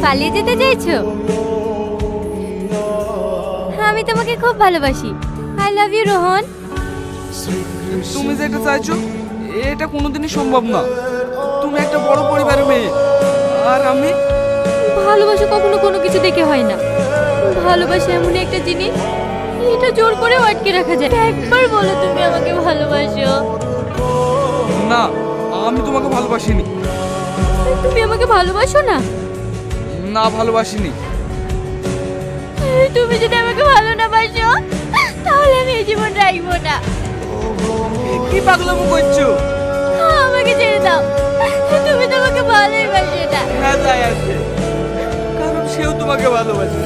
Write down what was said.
পালিয়ে যেতে চাইছো? আমি তোমাকে খুব ভালোবাসি। I love you Rohan. তুমি যেটা চাইছো এটা কোনোদিনই সম্ভব না। তুমি একটা বড় পরিবারের মেয়ে, আর আমি ভালোবাসা কখনো কোনো কিছু দেখে হয় না। ভালোবাসা এমন একটা জিনিস, এটা জোর করে আটকে রাখা যায়। একবার বলো তুমি আমাকে ভালোবাসো। না, আমি তোমাকে ভালোবাসিনি। তুমি আমাকে ভালোবাসো না? না, ভালোবাসিনি। তুমি যদি আমাকে ভালো না বাসো, তাহলে আমি এই জীবন রাখবো না। কি পাগলামো করছো? আমাকে ছেড়ে দাও। তুমি তো আমাকে ভালোই বাসো না। হ্যাঁ, তাই আছে, কারণ সেও তোমাকে ভালোবাসে।